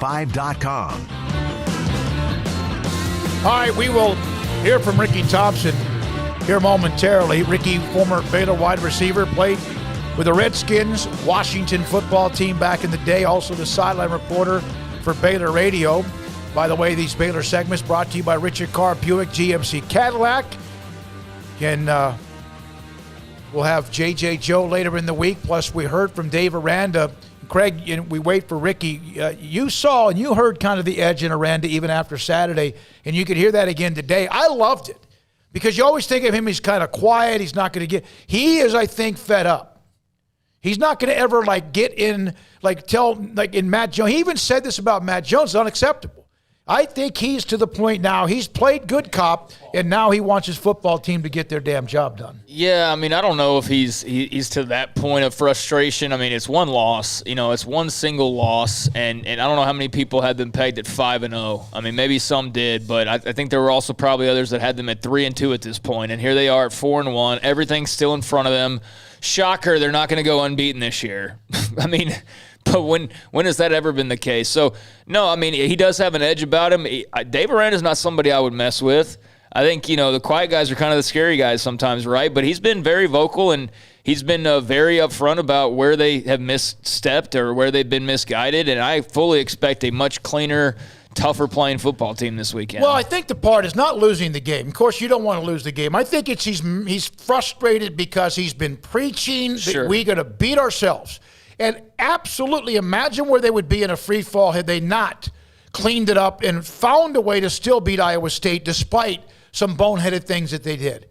1065.com. All right, we will hear from Ricky Thompson here momentarily. Ricky, former Baylor wide receiver, played with the Redskins, Washington football team back in the day, also the sideline reporter for Baylor Radio. By the way, these Baylor segments brought to you by Richard Carr Buick GMC Cadillac. And we'll have J.J. Joe later in the week, plus we heard from Dave Aranda. Craig, we wait for Ricky. You saw and you heard kind of the edge in Aranda even after Saturday, and you could hear that again today. I loved it because you always think of him, he's kind of quiet. He's not going to get – he is, I think, fed up. He's not going to ever, get in, in Matt Jones. He even said this about Matt Jones. It's unacceptable. I think he's to the point now. He's played good cop, and now he wants his football team to get their damn job done. Yeah, I mean, I don't know if he's to that point of frustration. I mean, it's one loss. It's one single loss, and I don't know how many people had them pegged at 5-0. I mean, maybe some did, but I think there were also probably others that had them at 3-2 at this point, and here they are at 4-1. Everything's still in front of them. Shocker, they're not going to go unbeaten this year. I mean, but when has that ever been the case? So, no, I mean, he does have an edge about him. Dave Aranda's not somebody I would mess with. I think, the quiet guys are kind of the scary guys sometimes, right? But he's been very vocal, and he's been very upfront about where they have misstepped or where they've been misguided, and I fully expect a much cleaner, tougher playing football team this weekend. Well, I think the part is not losing the game. Of course, you don't want to lose the game. I think it's he's frustrated because he's been preaching that we're going to beat ourselves. And absolutely imagine where they would be in a free fall had they not cleaned it up and found a way to still beat Iowa State despite some boneheaded things that they did.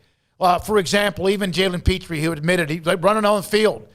For example, even Jalen Petrie, who admitted he's running on the field.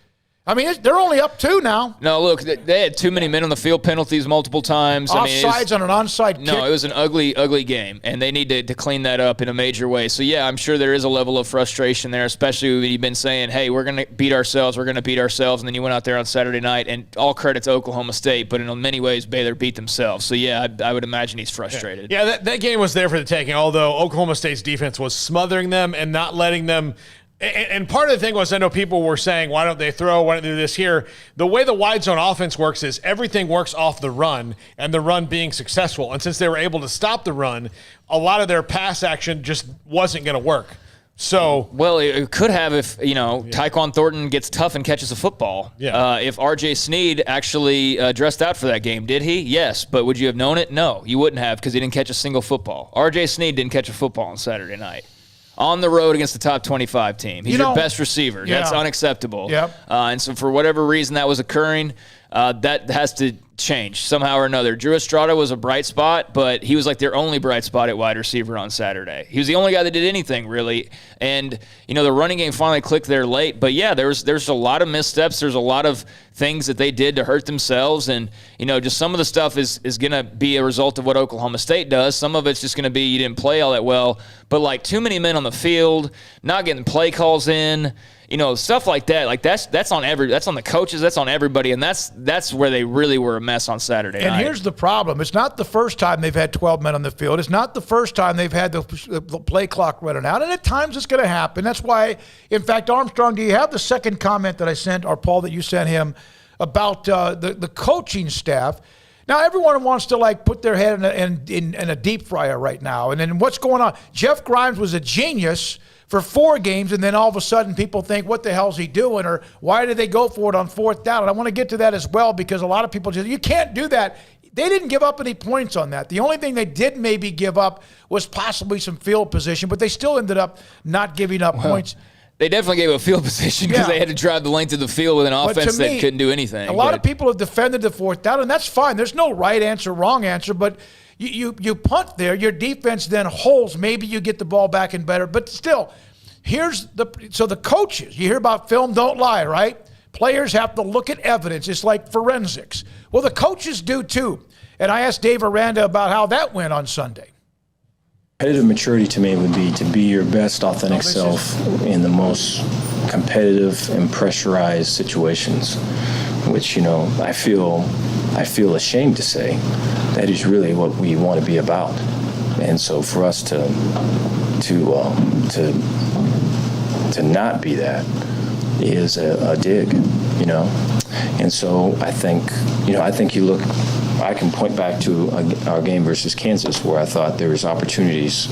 I mean, they're only up 2 now. No, look, they had too many men on the field penalties multiple times. Offsides on an onside kick. No, it was an ugly, ugly game, and they need to clean that up in a major way. So, yeah, I'm sure there is a level of frustration there, especially when you've been saying, hey, we're going to beat ourselves, and then you went out there on Saturday night, and all credit to Oklahoma State, but in many ways, Baylor beat themselves. So, yeah, I would imagine he's frustrated. Yeah, that game was there for the taking, although Oklahoma State's defense was smothering them and not letting them – and part of the thing was, I know people were saying, why don't they throw, why don't they do this here? The way the wide zone offense works is everything works off the run and the run being successful. And since they were able to stop the run, a lot of their pass action just wasn't going to work. So, well, it could have if, Tyquan Thornton gets tough and catches a football. Yeah. If R.J. Sneed actually dressed out for that game, did he? Yes. But would you have known it? No, you wouldn't have because he didn't catch a single football. R.J. Sneed didn't catch a football on Saturday night. On the road against the top 25 team. He's your best receiver. Yeah. That's unacceptable. Yep. And so for whatever reason that was occurring, that has to change somehow or another. Drew Estrada was a bright spot, but he was like their only bright spot at wide receiver on Saturday. He was the only guy that did anything, really. And, the running game finally clicked there late. But, yeah, there's a lot of missteps. There's a lot of things that they did to hurt themselves. And, just some of the stuff is going to be a result of what Oklahoma State does. Some of it's just going to be you didn't play all that well. But, too many men on the field, not getting play calls in, stuff like that. That's on the coaches, that's on everybody, and that's where they really were a mess on Saturday night. And here's the problem. It's not the first time they've had 12 men on the field. It's not the first time they've had the play clock running out. And at times it's going to happen. That's why, in fact, Armstrong, do you have the second comment that I sent, or Paul, that you sent him about the coaching staff? Now, everyone wants to, put their head in a deep fryer right now. And then what's going on? Jeff Grimes was a genius for 4 games, and then all of a sudden people think, what the hell is he doing? Or why did they go for it on 4th down? And I want to get to that as well because a lot of people you can't do that. They didn't give up any points on that. The only thing they did maybe give up was possibly some field position, but they still ended up not giving up points. They definitely gave a field position because they had to drive the length of the field with an offense that couldn't do anything. A lot of people have defended the 4th down, and that's fine. There's no right answer, wrong answer, but you punt there. Your defense then holds. Maybe you get the ball back and better, but still, so the coaches, you hear about film don't lie, right? Players have to look at evidence. It's like forensics. Well, the coaches do too. And I asked Dave Aranda about how that went on Sunday. Competitive maturity to me would be to be your best authentic self in the most competitive and pressurized situations, which, I feel ashamed to say that is really what we want to be about. And so for us to not be that is a dig, And so I think you look I can point back to our game versus Kansas where I thought there was opportunities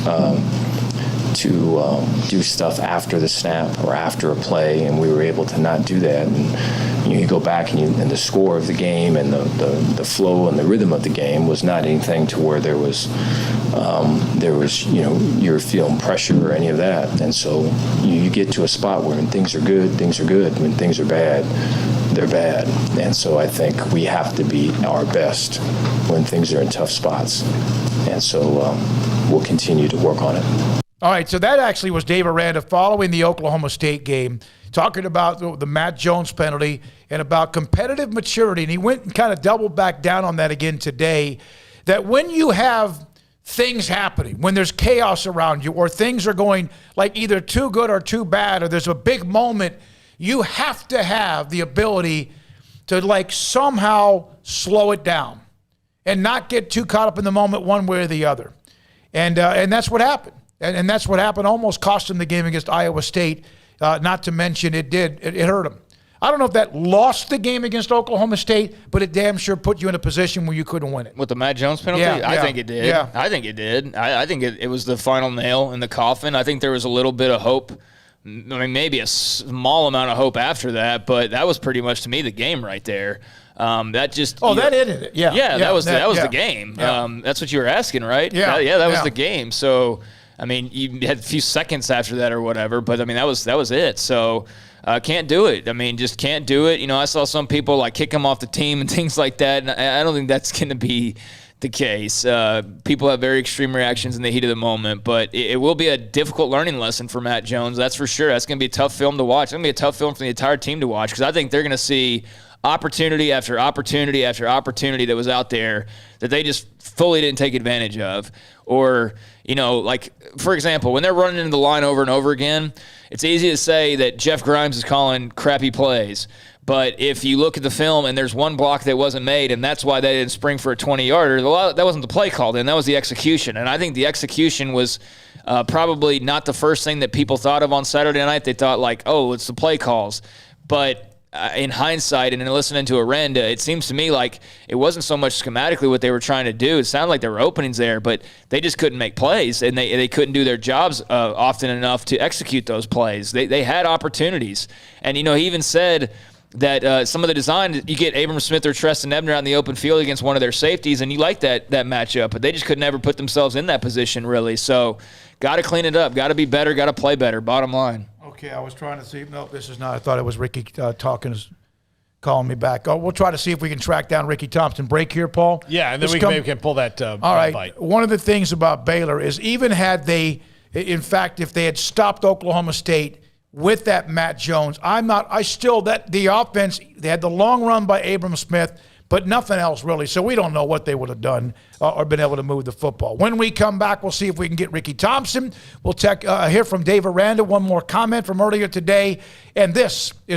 to do stuff after the snap or after a play, and we were able to not do that. And you go back and the score of the game and the flow and the rhythm of the game was not anything to where there was you're feeling pressure or any of that. And so you get to a spot where when things are good, things are good. When things are bad, they're bad. And so I think we have to be our best when things are in tough spots. And so we'll continue to work on it. All right, so that actually was Dave Aranda following the Oklahoma State game, talking about the Matt Jones penalty and about competitive maturity. And he went and kind of doubled back down on that again today, that when you have things happening, when there's chaos around you or things are going like either too good or too bad or there's a big moment, you have to have the ability to like somehow slow it down and not get too caught up in the moment one way or the other. And that's what happened. And that's what happened. Almost cost him the game against Iowa State. Not to mention it hurt him. I don't know if that lost the game against Oklahoma State, but it damn sure put you in a position where you couldn't win it. With the Matt Jones penalty? Yeah, I think it did. Yeah. I think it did. I think it was the final nail in the coffin. I think there was a little bit of hope. I mean, maybe a small amount of hope after that, but that was pretty much, to me, the game right there. That just that ended it. Yeah, that was the game. Yeah. That's what you were asking, right? Yeah, that was the game. So, I mean, you had a few seconds after that or whatever, but I mean, that was it. So, can't do it. I mean, just can't do it. You know, I saw some people like kick him off the team and things like that, and I don't think that's going to be the case. People have very extreme reactions in the heat of the moment, but it will be a difficult learning lesson for Matt Jones. That's for sure. That's going to be a tough film to watch. It's going to be a tough film for the entire team to watch because I think they're going to see opportunity after opportunity after opportunity that was out there that they just fully didn't take advantage of. Or, you know, like, for example, when they're running into the line over and over again, it's easy to say that Jeff Grimes is calling crappy plays. But if you look at the film and there's one block that wasn't made, and that's why they didn't spring for a 20-yarder, that wasn't the play call then. That was the execution. And I think the execution was probably not the first thing that people thought of on Saturday night. They thought, like, oh, it's the play calls. But in hindsight and in listening to Aranda, it seems to me like it wasn't so much schematically what they were trying to do. It sounded like there were openings there, but they just couldn't make plays, and they couldn't do their jobs often enough to execute those plays. They had opportunities. And, you know, he even said that some of the design, you get Abram Smith or Treston Ebner out in the open field against one of their safeties, and you like that matchup, but they just could never put themselves in that position, really. So got to clean it up, got to be better, got to play better, bottom line. Okay, I was trying to see. No, this is not. I thought it was Ricky calling me back. Oh, we'll try to see if we can track down Ricky Thompson. Break here, Paul? Yeah, and then maybe can pull that all right. bite. One of the things about Baylor is even had they, in fact, if they had stopped Oklahoma State with that Matt Jones, the offense, they had the long run by Abram Smith, but nothing else really. So we don't know what they would have done or been able to move the football. When we come back, we'll see if we can get Ricky Thompson. We'll hear from Dave Aranda, one more comment from earlier today. And this is